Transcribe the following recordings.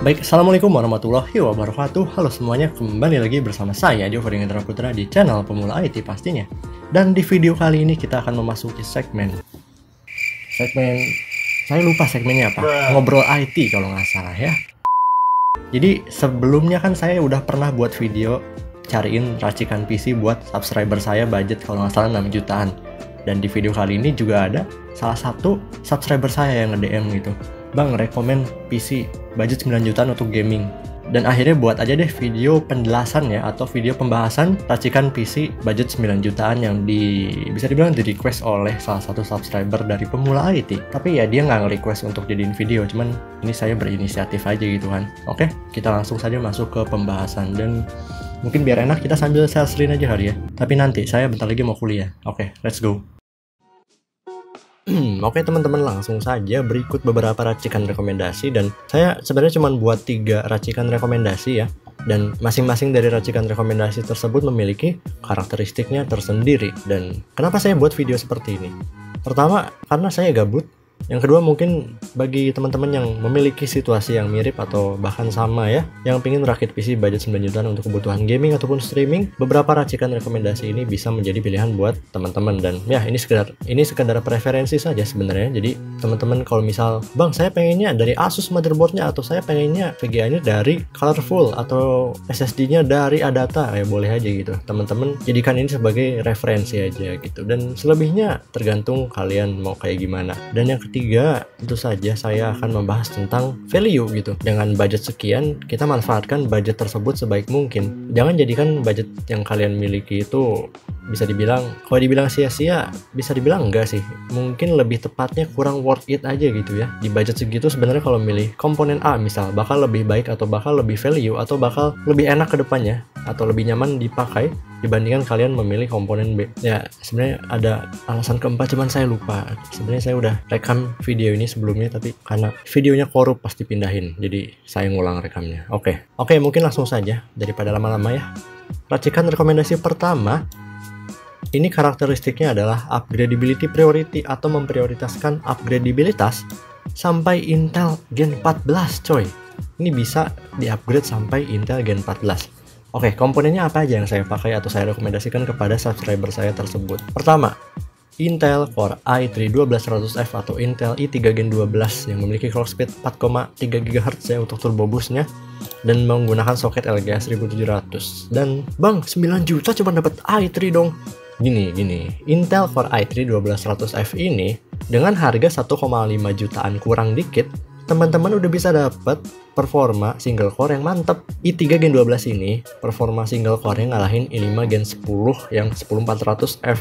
Baik, Assalamualaikum warahmatullahi wabarakatuh. Halo semuanya, kembali lagi bersama saya Diogo Indra Putra di channel Pemula IT pastinya. Dan di video kali ini kita akan memasuki segmen saya lupa segmennya apa, ngobrol IT kalau nggak salah ya. Jadi sebelumnya kan saya udah pernah buat video cariin racikan PC buat subscriber saya budget kalau nggak salah 6 jutaan. Dan di video kali ini juga ada salah satu subscriber saya yang nge-DM gitu, Bang, rekomen PC budget 9 jutaan untuk gaming. Dan akhirnya buat aja deh video penjelasan ya, atau video pembahasan racikan PC budget 9 jutaan yang bisa dibilang di request oleh salah satu subscriber dari Pemula IT. Tapi ya dia nggak nge-request untuk jadiin video, cuman ini saya berinisiatif aja gitu kan. Oke, kita langsung saja masuk ke pembahasan. Dan mungkin biar enak kita sambil share screen aja hari ya. Tapi nanti saya bentar lagi mau kuliah. Oke, let's go. Oke teman-teman, langsung saja berikut beberapa racikan rekomendasi. Dan saya sebenarnya cuma buat 3 racikan rekomendasi ya. Dan masing-masing dari racikan rekomendasi tersebut memiliki karakteristiknya tersendiri. Dan kenapa saya buat video seperti ini? Pertama, karena saya gabut. Yang kedua, mungkin bagi teman-teman yang memiliki situasi yang mirip atau bahkan sama ya, yang pengen rakit PC budget 9 jutaan untuk kebutuhan gaming ataupun streaming, beberapa racikan rekomendasi ini bisa menjadi pilihan buat teman-teman. Dan ya ini sekedar preferensi saja sebenarnya. Jadi teman-teman kalau misal, Bang, saya pengennya dari Asus motherboardnya, atau saya pengennya VGA-nya dari Colorful, atau SSD-nya dari Adata, ya boleh aja gitu. Teman-teman jadikan ini sebagai referensi aja gitu. Dan selebihnya tergantung kalian mau kayak gimana. Dan yang ketiga, tentu saja saya akan membahas tentang value gitu. Dengan budget sekian, kita manfaatkan budget tersebut sebaik mungkin. Jangan jadikan budget yang kalian miliki itu bisa dibilang, kalau dibilang sia-sia, bisa dibilang enggak sih. Mungkin lebih tepatnya kurang worth it aja gitu ya. Di budget segitu sebenarnya kalau milih komponen A misal, bakal lebih baik atau bakal lebih value atau bakal lebih enak ke depannya atau lebih nyaman dipakai dibandingkan kalian memilih komponen B. Ya, sebenarnya ada alasan keempat, cuman saya lupa. Sebenarnya saya udah rekam video ini sebelumnya, tapi karena videonya korup pasti pindahin, jadi saya ngulang rekamnya. Oke, mungkin langsung saja daripada lama-lama ya. Racikan rekomendasi pertama, ini karakteristiknya adalah upgradability priority atau memprioritaskan upgradabilitas sampai Intel Gen 14 coy. Ini bisa di-upgrade sampai Intel Gen 14. Oke, komponennya apa aja yang saya pakai atau saya rekomendasikan kepada subscriber saya tersebut? Pertama, Intel Core i3-12100F atau Intel i3 Gen 12 yang memiliki clock speed 4,3 GHz ya untuk turbo boost-nya, dan menggunakan soket LGA 1700. Dan Bang, 9 juta cuma dapat i3 dong. Gini, Intel Core i3-12100F ini dengan harga 1,5 jutaan kurang dikit, teman-teman udah bisa dapat performa single core yang mantep. i3 Gen 12 ini performa single core yang ngalahin i5 Gen 10 yang 10400F.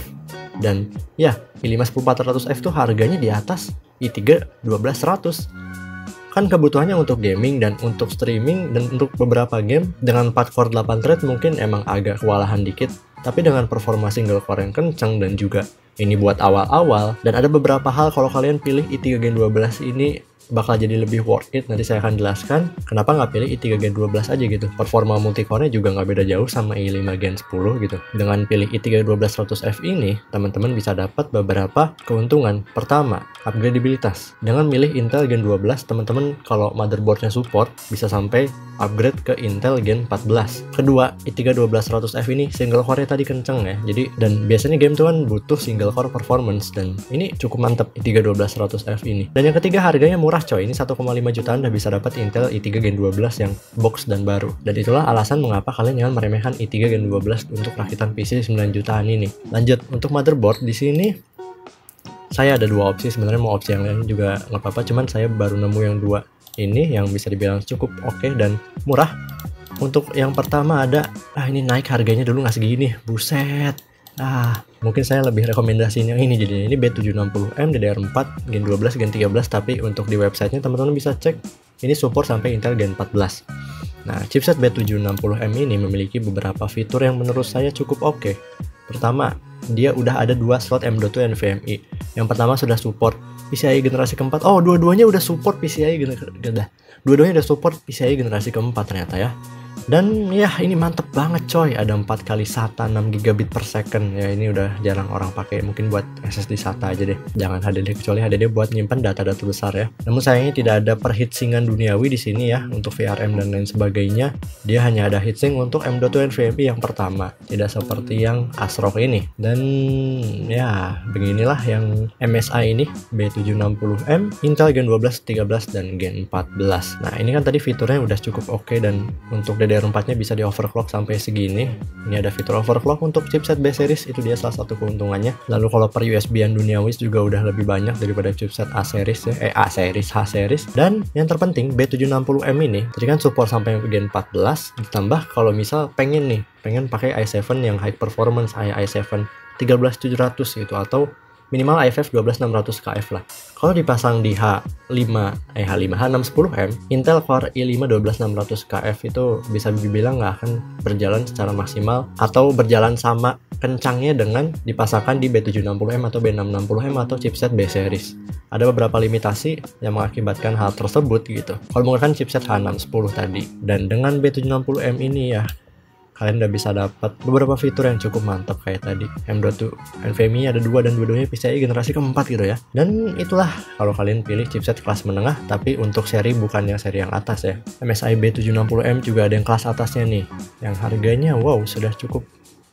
Dan ya, i5 10400F tuh harganya di atas i3 12100. Kan kebutuhannya untuk gaming dan untuk streaming dan untuk beberapa game dengan 4 core 8 thread mungkin emang agak kewalahan dikit. Tapi dengan performa single core yang kencang dan juga ini buat awal-awal, dan ada beberapa hal kalau kalian pilih i3 Gen 12 ini bakal jadi lebih worth it. Nanti saya akan jelaskan kenapa nggak pilih i3 Gen 12 aja gitu. Performa multicore-nya juga nggak beda jauh sama i5 Gen 10 gitu. Dengan pilih i3 12100F ini, teman-teman bisa dapat beberapa keuntungan. Pertama, upgradabilitas. Dengan milih Intel Gen 12, teman-teman kalau motherboardnya support bisa sampai upgrade ke Intel Gen 14. Kedua, i3 12100F ini single core-nya tadi kenceng ya. Jadi, dan biasanya game tuh kan butuh single core performance, dan ini cukup mantep i3 12100F ini. Dan yang ketiga, harganya murah coy. Ini 1,5 jutaan udah bisa dapat Intel i3 Gen 12 yang box dan baru. Dan itulah alasan mengapa kalian jangan meremehkan i3 Gen 12 untuk rakitan PC 9 jutaan ini. Lanjut, untuk motherboard di sini saya ada 2 opsi. Sebenarnya mau opsi yang lain juga nggak apa-apa, cuman saya baru nemu yang 2 ini yang bisa dibilang cukup oke dan murah. Untuk yang pertama ada, ini naik harganya, dulu nggak segini, buset. Mungkin saya lebih rekomendasiin yang ini jadinya. Ini B760M DDR4 Gen 12 Gen 13, tapi untuk di websitenya teman-teman bisa cek ini support sampai Intel Gen 14. Nah, chipset B760M ini memiliki beberapa fitur yang menurut saya cukup oke. Pertama, dia udah ada 2 slot M.2 NVMe. Yang pertama sudah support PCIe generasi keempat. Oh, dua-duanya udah support PCIe generasi keempat ternyata ya. Dan ya ini mantep banget coy, ada 4 kali SATA 6 gigabit per second. Ya ini udah jarang orang pakai, mungkin buat SSD SATA aja deh, jangan HDD, kecuali HDD buat nyimpan data-data besar ya. Namun sayangnya tidak ada perheatsingan duniawi di sini ya untuk VRM dan lain sebagainya. Dia hanya ada heatsink untuk M.2 NVMe yang pertama, tidak seperti yang ASRock ini. Dan ya beginilah yang MSI ini, B760M, Intel Gen 12, 13 dan Gen 14. Nah ini kan tadi fiturnya udah cukup oke, dan untuk DDR4 nya bisa di overclock sampai segini. Ini ada fitur overclock untuk chipset B series, itu dia salah satu keuntungannya. Lalu kalau per USB-an duniawi juga udah lebih banyak daripada chipset A series ya, A series, H series. Dan yang terpenting B760M ini tadi kan support sampai Gen 14, ditambah kalau misal pengen pakai i7 yang high performance, i7 13700 gitu, atau minimal i5 12600KF lah. Kalau dipasang di H610M, Intel Core i5 12600KF itu bisa dibilang nggak akan berjalan secara maksimal atau berjalan sama kencangnya dengan dipasangkan di B760M atau B660M atau chipset B series. Ada beberapa limitasi yang mengakibatkan hal tersebut gitu kalau menggunakan chipset H610 tadi. Dan dengan B760M ini ya, kalian udah bisa dapat beberapa fitur yang cukup mantap kayak tadi. M.2 NVMe ada 2 dan dua-duanya PCIe generasi keempat gitu ya. Dan itulah kalau kalian pilih chipset kelas menengah, tapi untuk seri bukan yang seri yang atas ya. MSI B760M juga ada yang kelas atasnya nih, yang harganya wow sudah cukup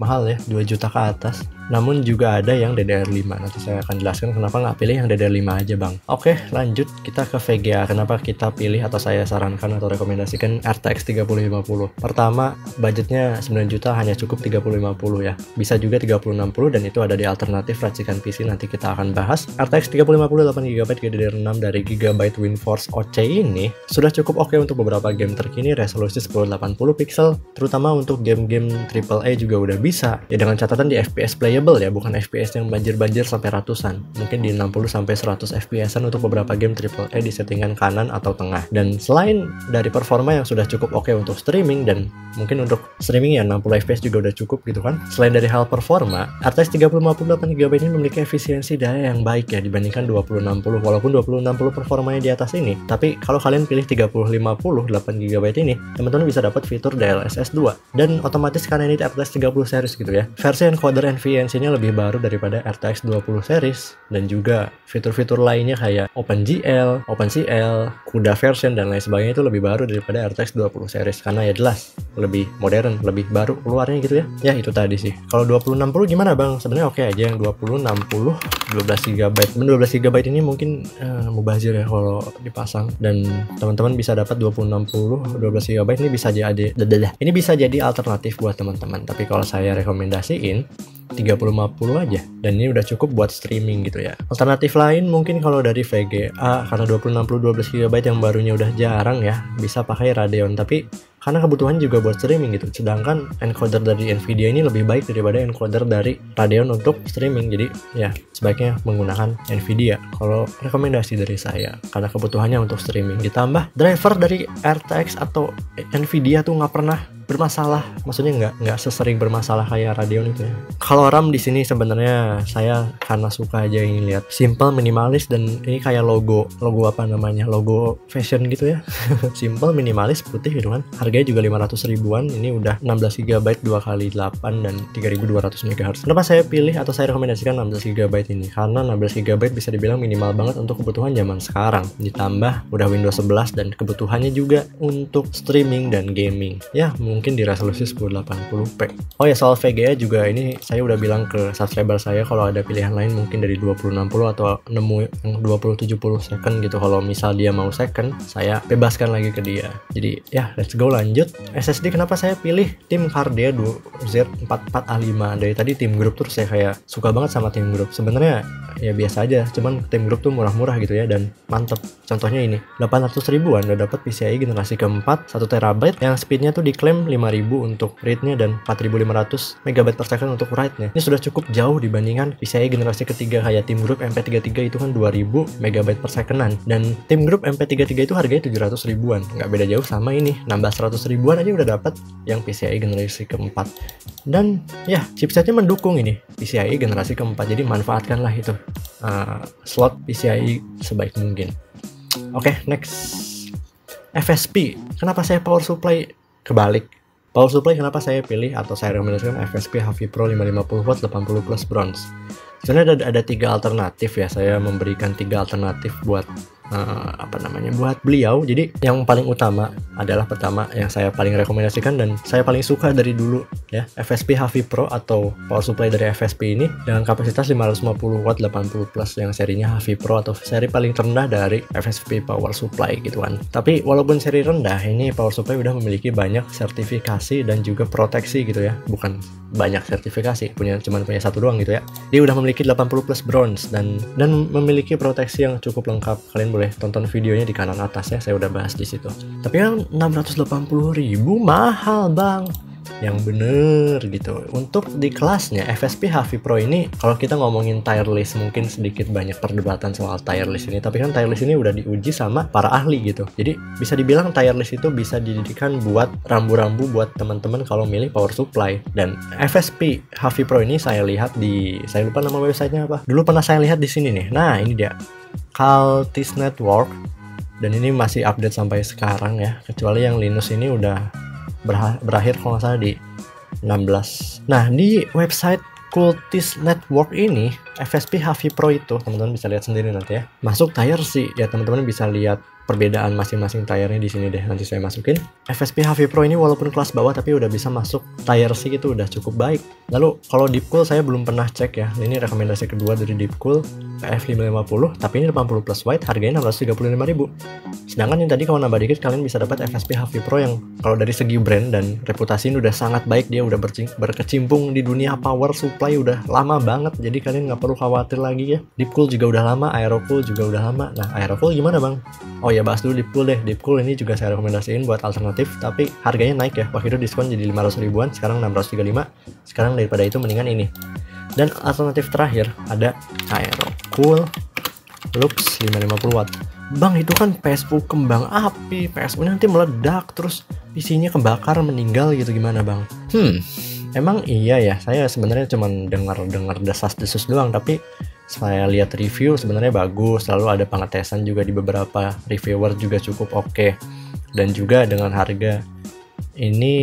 mahal ya, 2 juta ke atas. Namun juga ada yang DDR5, nanti saya akan jelaskan kenapa nggak pilih yang DDR5 aja bang. Oke lanjut, kita ke VGA. Kenapa kita pilih atau saya sarankan atau rekomendasikan RTX 3050. Pertama, budgetnya 9 juta hanya cukup 3050 ya, bisa juga 3060, dan itu ada di alternatif racikan PC, nanti kita akan bahas. RTX 3050 8GB GDDR6 dari Gigabyte WindForce OC ini sudah cukup oke untuk beberapa game terkini, resolusi 1080 pixel, terutama untuk game-game AAA juga udah bisa ya, dengan catatan di FPS playable ya, bukan FPS yang banjir-banjir sampai ratusan, mungkin di 60 sampai 100 FPS-an untuk beberapa game AAA di settingan kanan atau tengah. Dan selain dari performa yang sudah cukup oke untuk streaming, dan mungkin untuk streaming ya 60 FPS juga udah cukup gitu kan. Selain dari hal performa, RTX 3050 8GB ini memiliki efisiensi daya yang baik ya dibandingkan 2060, walaupun 2060 performanya di atas ini. Tapi kalau kalian pilih 3050 8GB ini, teman-teman bisa dapat fitur DLSS 2, dan otomatis karena ini RTX 30 series gitu ya, versi encoder NVENC-nya lebih baru daripada RTX 20 series, dan juga fitur-fitur lainnya kayak OpenGL, OpenCL, CUDA version dan lain sebagainya itu lebih baru daripada RTX 20 series, karena ya jelas lebih modern, lebih baru keluarnya gitu ya. Ya itu tadi sih. Kalau 2060 gimana bang? Sebenarnya oke aja yang 2060 12GB. 12GB ini mungkin mubazir ya kalau dipasang, dan teman-teman bisa dapat 2060 12GB ini bisa jadi ini bisa jadi alternatif buat teman-teman. Tapi kalau saya rekomendasiin 3050 aja, dan ini udah cukup buat streaming gitu ya. Alternatif lain mungkin kalau dari VGA, karena 2060 12GB yang barunya udah jarang ya, bisa pakai Radeon, tapi karena kebutuhan juga buat streaming gitu. Sedangkan encoder dari Nvidia ini lebih baik daripada encoder dari Radeon untuk streaming, jadi ya sebaiknya menggunakan Nvidia kalau rekomendasi dari saya, karena kebutuhannya untuk streaming. Ditambah driver dari RTX atau Nvidia tuh nggak pernah bermasalah, maksudnya nggak sesering bermasalah kayak Radeon itu ya. Kalau RAM di sini sebenarnya saya karena suka aja ingin lihat simple, minimalis, dan ini kayak logo apa namanya, logo fashion gitu ya. Simple, minimalis, putih gitu kan. Harganya juga 500 ribuan. Ini udah 16GB 2x8 dan 3200 MHz. Kenapa saya pilih atau saya rekomendasikan 16GB ini? Karena 16GB bisa dibilang minimal banget untuk kebutuhan zaman sekarang. Ditambah udah Windows 11 dan kebutuhannya juga untuk streaming dan gaming. Ya mungkin di resolusi 1080p. Oh ya, soal VGA juga ini saya udah bilang ke subscriber saya kalau ada pilihan lain mungkin dari 2060 atau nemu yang 2070 second gitu. Kalau misal dia mau second, saya bebaskan lagi ke dia. Jadi ya let's go lanjut. SSD kenapa saya pilih tim Cardea Z44A5. Dari tadi tim grup terus saya kayak suka banget sama tim grup. Sebenarnya ya biasa aja, cuman tim grup tuh murah-murah gitu ya dan mantep. Contohnya ini 800 ribuan udah dapat PCIe generasi keempat 1TB yang speednya tuh diklaim 5000 untuk read-nya dan 4500 MB per second untuk write-nya. Ini sudah cukup jauh dibandingkan PCIe generasi ketiga kayak tim grup MP33 itu kan 2000 MB per secondan, dan tim grup MP33 itu harganya 700 ribuan. Nggak beda jauh sama ini, nambah 100 ribuan aja udah dapat yang PCIe generasi keempat. Dan ya chipsetnya mendukung ini PCIe generasi keempat, jadi manfaatkanlah itu slot PCIe sebaik mungkin. Oke, next. FSP. Kenapa saya power supply kebalik? Power supply kenapa saya pilih atau saya rekomendasikan FSP HV Pro 550 watt 80 plus bronze. Sebenarnya ada 3 alternatif ya, saya memberikan 3 alternatif buat buat beliau. Jadi yang paling utama adalah pertama yang saya paling rekomendasikan dan saya paling suka dari dulu ya, FSP HV Pro atau power supply dari FSP ini dengan kapasitas 550 watt 80 plus yang serinya HV Pro atau seri paling rendah dari FSP power supply gitu kan. Tapi walaupun seri rendah, ini power supply udah memiliki banyak sertifikasi dan juga proteksi gitu ya, bukan banyak sertifikasi, cuman punya satu doang gitu ya. Dia udah memiliki 80 plus bronze dan memiliki proteksi yang cukup lengkap. Kalian boleh tonton videonya di kanan atas ya, saya udah bahas di situ. Tapi kan 680.000 mahal bang, yang bener gitu. Untuk di kelasnya FSP HV Pro ini, kalau kita ngomongin tire list mungkin sedikit banyak perdebatan soal tire list ini, tapi kan tire list ini udah diuji sama para ahli gitu. Jadi bisa dibilang tire list itu bisa dijadikan buat rambu-rambu buat teman-teman kalau milih power supply. Dan FSP HV Pro ini saya lihat di, saya lupa nama websitenya apa, dulu pernah saya lihat di sini nih. Nah ini dia, Caltis Network, dan ini masih update sampai sekarang ya, kecuali yang Linus ini udah berakhir kalau nggak salah di 16. Nah di website Cultis Network ini FSP HV Pro itu teman-teman bisa lihat sendiri nanti ya, masuk tire sih ya, teman-teman bisa lihat perbedaan masing-masing tire-nya di sini deh, nanti saya masukin. FSP HV Pro ini walaupun kelas bawah tapi udah bisa masuk tire sih, itu udah cukup baik. Lalu kalau Deepcool saya belum pernah cek ya, ini rekomendasi kedua dari Deepcool F550, tapi ini 80 plus white, harganya 635.000. Sedangkan yang tadi kalau nambah dikit kalian bisa dapat FSP HV Pro yang kalau dari segi brand dan reputasi ini udah sangat baik, dia udah berkecimpung di dunia power supply udah lama banget, jadi kalian nggak perlu khawatir lagi ya. Deepcool juga udah lama, Aerocool juga udah lama. Nah Aerocool gimana bang? Oh ya bahas dulu Deepcool deh. Deepcool ini juga saya rekomendasiin buat alternatif, tapi harganya naik ya, waktu itu diskon jadi 500 ribuan, sekarang 635. Sekarang daripada itu mendingan ini. Dan alternatif terakhir ada Aerocool Lux 550 watt. Bang itu kan PSU kembang api, PSU nanti meledak terus PC-nya kebakar meninggal gitu, gimana bang? Emang iya ya, saya sebenarnya cuman dengar desas-desus doang, tapi saya lihat review sebenarnya bagus, lalu ada pengetesan juga di beberapa reviewer juga cukup oke. Dan juga dengan harga ini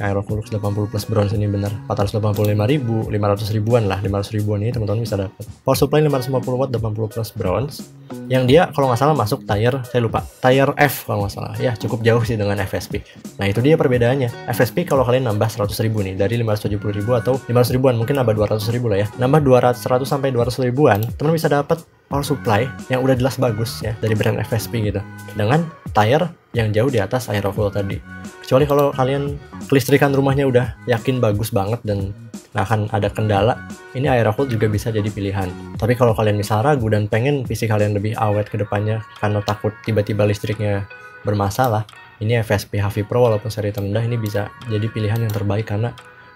Aerocool 80 plus bronze ini benar 485.000, 500 ribuan lah, 500 ribuan ini teman-teman bisa dapat. Power supply 550 watt 80 plus bronze yang dia kalau nggak salah masuk tire, saya lupa, tire F kalau nggak salah ya, cukup jauh sih dengan FSP. Nah itu dia perbedaannya. FSP kalau kalian nambah 100 ribu nih, dari 570 ribu atau 500 ribuan, mungkin nambah 200 ribu lah ya, nambah 100 sampai 200 ribuan teman bisa dapat power supply yang udah jelas bagus ya dari brand FSP gitu, dengan tire yang jauh di atas Aerocool tadi. Kecuali kalau kalian kelistrikan rumahnya udah yakin bagus banget dan nggak akan ada kendala, ini Aerocool juga bisa jadi pilihan. Tapi kalau kalian misal ragu dan pengen PC kalian lebih awet ke depannya karena takut tiba-tiba listriknya bermasalah, ini FSP HV Pro walaupun seri terendah ini bisa jadi pilihan yang terbaik karena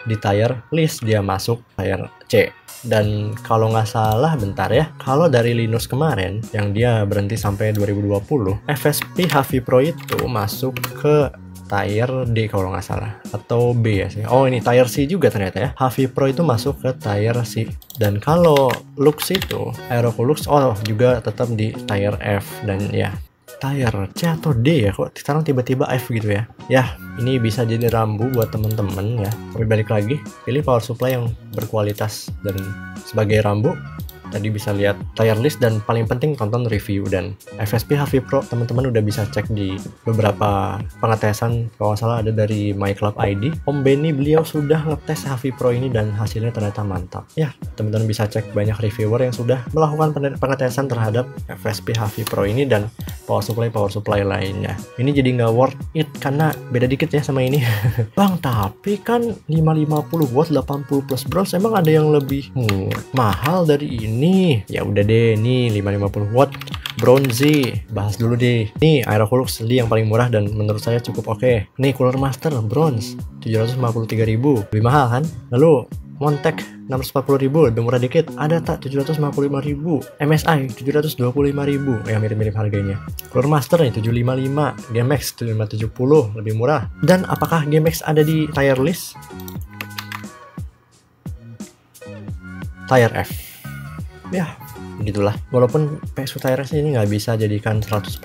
di tire list dia masuk tire C. Dan kalau nggak salah, bentar ya, kalau dari Linus kemarin yang dia berhenti sampai 2020, FSP HV Pro itu masuk ke tire D kalau nggak salah, atau B ya sih. Oh ini tire C juga ternyata ya. HV Pro itu masuk ke tire C. Dan kalau Lux itu Aerocool Lux, oh juga tetap di tire F. Dan ya tire C atau D ya, kok sekarang tiba-tiba F gitu ya. Ya ini bisa jadi rambu buat temen-temen ya. Tapi balik lagi, pilih power supply yang berkualitas. Dan sebagai rambu tadi bisa lihat tire list dan paling penting tonton review. Dan FSP HV Pro teman-teman udah bisa cek di beberapa pengetesan, kalau nggak salah ada dari My Club ID. Om Benny beliau sudah ngetes HV Pro ini dan hasilnya ternyata mantap ya. Teman-teman bisa cek banyak reviewer yang sudah melakukan pengetesan terhadap FSP HV Pro ini dan power supply lainnya. Ini jadi nggak worth it karena beda dikit ya sama ini. Bang tapi kan 550 watt 80 plus bronze, emang ada yang lebih mahal dari ini? Ya udah deh, nih 550 watt bronze, bahas dulu deh. Nih Aerocool Lux yang paling murah dan menurut saya cukup oke. Nih Cooler Master bronze 753.000, lebih mahal kan? Lalu Montec 640.000, lebih murah dikit. Ada tak 755.000, MSI 725.000, ya mirip-mirip harganya. Cooler Master nih 755, GameX 7570, lebih murah. Dan apakah GameX ada di tire list? Tire F. Ya, gitulah. Walaupun PS Tires ini nggak bisa jadikan 100%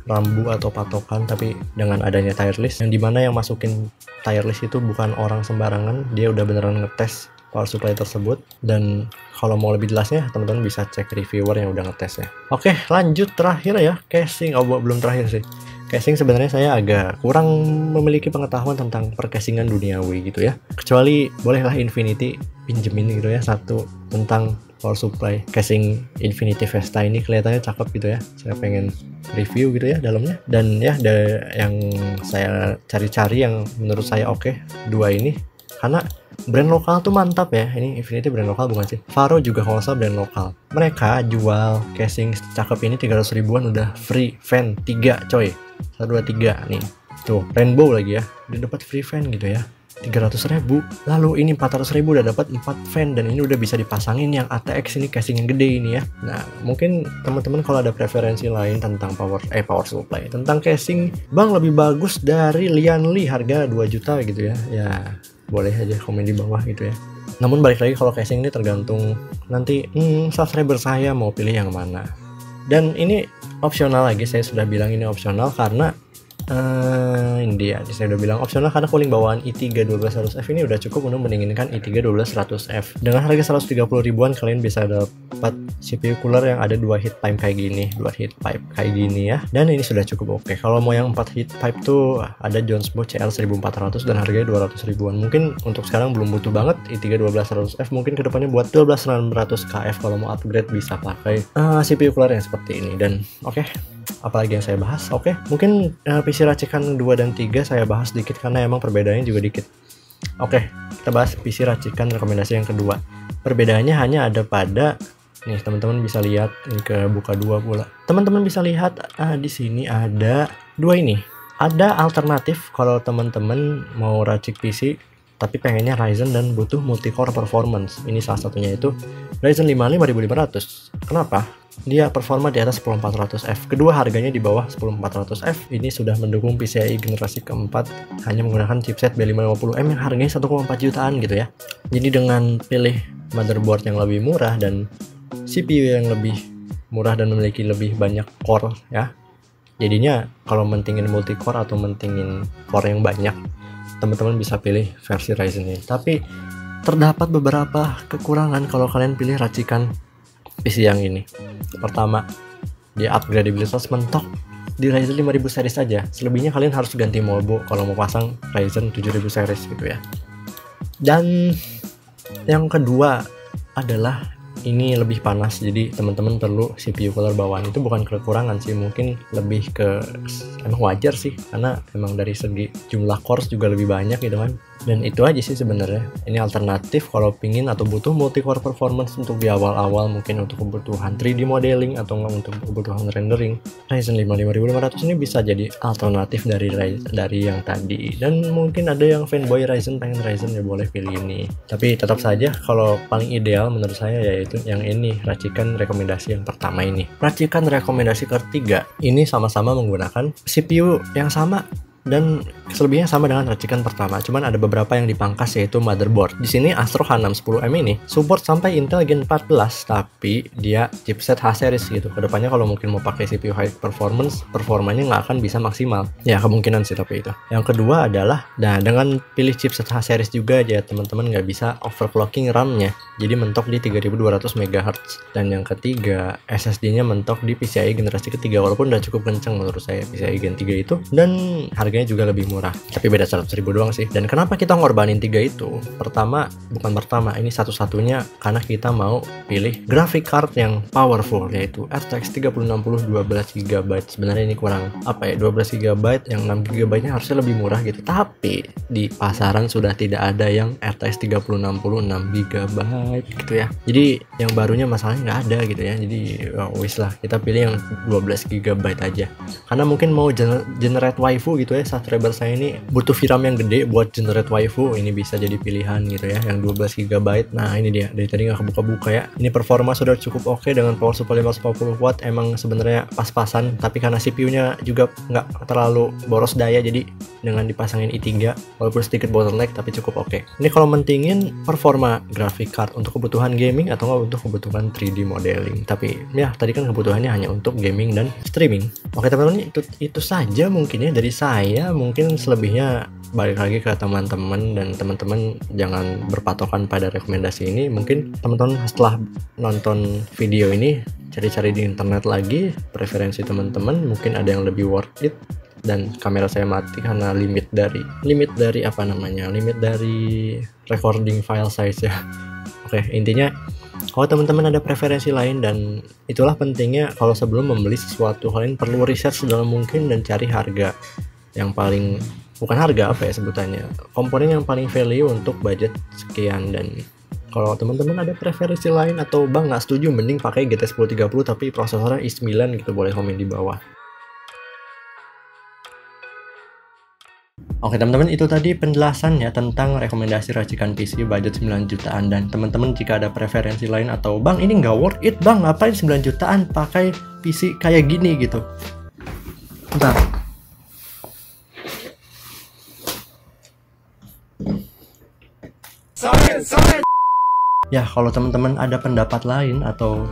rambu atau patokan, tapi dengan adanya tier list yang dimana yang masukin tier list itu bukan orang sembarangan, dia udah beneran ngetes power supply tersebut. Dan kalau mau lebih jelasnya teman-teman bisa cek reviewer yang udah ngetesnya. Oke, lanjut terakhir ya, casing. Belum terakhir sih. Casing sebenarnya saya agak kurang memiliki pengetahuan tentang percasingan duniawi gitu ya. Kecuali bolehlah Infinity pinjemin gitu ya satu tentang power supply. Casing Infinity Vesta ini kelihatannya cakep gitu ya. Saya pengen review gitu ya dalamnya. Dan ya yang saya cari-cari yang menurut saya oke, dua ini. Karena brand lokal tuh mantap ya. Ini Infinity brand lokal bukan sih? Faro juga kalau salah brand lokal. Mereka jual casing cakep ini 300 ribuan udah free fan 3 coy. 1, 2, 3 nih. Tuh, rainbow lagi ya. Udah dapat free fan gitu ya. 300.000. Lalu ini 400.000 udah dapat 4 fan dan ini udah bisa dipasangin yang ATX ini, casing yang gede ini ya. Nah, mungkin teman-teman kalau ada preferensi lain tentang power supply, tentang casing, Bang lebih bagus dari Lian Li harga 2 juta gitu ya. Ya, boleh aja komen di bawah gitu ya. Namun balik lagi kalau casing ini tergantung nanti subscriber saya mau pilih yang mana. Dan ini opsional lagi, saya sudah bilang ini opsional karena ini dia, saya udah bilang opsional karena cooling bawaan i3 12100F ini udah cukup untuk mendinginkan i3 12100F. Dengan harga 130 ribuan kalian bisa dapat CPU cooler yang ada 2 heat pipe kayak gini, ya. Dan ini sudah cukup oke. Kalau mau yang 4 heat pipe tuh ada Jonesbo CL1400 dan harganya 200 ribuan. Mungkin untuk sekarang belum butuh banget i3 12100F, mungkin kedepannya buat 12600 KF kalau mau upgrade bisa pakai CPU cooler yang seperti ini. Dan oke, apalagi yang saya bahas? Oke, mungkin PC racikan 2 dan 3 saya bahas dikit karena emang perbedaannya juga dikit. Oke, kita bahas PC racikan rekomendasi yang kedua. Perbedaannya hanya ada pada nih, teman-teman bisa lihat ini ke buka 2 pula. Teman-teman bisa lihat di sini ada 2 ini. Ada alternatif kalau teman-teman mau racik PC tapi pengennya Ryzen dan butuh multi-core performance. Ini salah satunya itu Ryzen 5 5500. Kenapa? Dia performa di atas 10400F. Kedua harganya di bawah 10400F. Ini sudah mendukung PCIe generasi keempat hanya menggunakan chipset B550M yang harganya 1,4 jutaan gitu ya. Jadi dengan pilih motherboard yang lebih murah dan CPU yang lebih murah dan memiliki lebih banyak core ya. Jadinya kalau mentingin multi core atau mentingin core yang banyak, teman-teman bisa pilih versi Ryzen ini. Tapi terdapat beberapa kekurangan kalau kalian pilih racikan PC yang ini. Pertama, dia upgradabilitas mentok di Ryzen 5000 series saja. Selebihnya kalian harus ganti motherboard kalau mau pasang Ryzen 7000 series gitu ya. Dan yang kedua adalah ini lebih panas, jadi teman-teman perlu CPU cooler bawaan. Itu bukan kekurangan sih, mungkin lebih ke emang wajar sih karena emang dari segi jumlah cores juga lebih banyak gitu kan. Dan itu aja sih sebenarnya. Ini alternatif kalau pingin atau butuh multi core performance untuk di awal-awal, mungkin untuk kebutuhan 3D modeling atau enggak untuk kebutuhan rendering. Ryzen 5 5500 ini bisa jadi alternatif dari yang tadi. Dan mungkin ada yang fanboy Ryzen pengen Ryzen ya boleh pilih ini. Tapi tetap saja kalau paling ideal menurut saya yaitu yang ini, racikan rekomendasi yang pertama ini. Racikan rekomendasi ketiga ini sama-sama menggunakan CPU yang sama dan selebihnya sama dengan racikan pertama, cuman ada beberapa yang dipangkas yaitu motherboard. Di sini Astro H610M ini support sampai Intel Gen 14, tapi dia chipset H series gitu. Kedepannya kalau mungkin mau pakai CPU high performance, performanya nggak akan bisa maksimal. Ya kemungkinan sih tapi itu. Yang kedua adalah, nah dengan pilih chipset H series juga aja teman-teman nggak bisa overclocking RAM-nya, jadi mentok di 3200 MHz. Dan yang ketiga, SSD-nya mentok di PCIe generasi ketiga, walaupun udah cukup kenceng menurut saya PCIe Gen 3 itu, dan harganya juga lebih murah, tapi beda 100.000 doang sih. Dan kenapa kita ngorbanin 3 itu? Ini satu-satunya karena kita mau pilih graphic card yang powerful, yaitu RTX 3060 12GB. Sebenarnya ini kurang 12GB, yang 6GB nya harusnya lebih murah gitu, tapi di pasaran sudah tidak ada yang RTX 3060 6GB gitu ya. Jadi yang barunya masalahnya nggak ada gitu ya. Jadi wis lah, kita pilih yang 12GB aja karena mungkin mau generate waifu gitu ya, subscriber saya ini butuh VRAM yang gede buat generate waifu, ini bisa jadi pilihan gitu ya, yang 12 GB. Nah ini dia, dari tadi nggak kebuka-buka ya. Ini performa sudah cukup oke dengan power supply 540 watt, emang sebenarnya pas-pasan, tapi karena CPU-nya juga nggak terlalu boros daya, jadi dengan dipasangin i3 walaupun sedikit bottleneck tapi cukup oke. Ini kalau mentingin performa graphic card untuk kebutuhan gaming atau nggak untuk kebutuhan 3D modeling, tapi ya tadi kan kebutuhannya hanya untuk gaming dan streaming. Oke teman-teman, itu saja mungkin ya dari saya. Mungkin selebihnya balik lagi ke teman-teman, dan teman-teman jangan berpatokan pada rekomendasi ini. Mungkin teman-teman setelah nonton video ini cari-cari di internet lagi preferensi teman-teman, mungkin ada yang lebih worth it. Dan kamera saya mati karena limit dari recording file size ya. Oke, intinya kalau teman-teman ada preferensi lain, dan itulah pentingnya kalau sebelum membeli sesuatu, kalian perlu riset sedalam mungkin dan cari harga yang paling, bukan harga apa ya sebutannya, komponen yang paling value untuk budget sekian. Dan kalau teman-teman ada preferensi lain atau bang nggak setuju, mending pakai GT 1030 tapi prosesornya i9 gitu, boleh komen di bawah. Oke teman-teman, itu tadi penjelasan ya tentang rekomendasi racikan PC budget 9 jutaan. Dan teman-teman jika ada preferensi lain atau bang ini nggak worth it bang, ngapain 9 jutaan pakai PC kayak gini gitu, bentar. Ya kalau teman-teman ada pendapat lain atau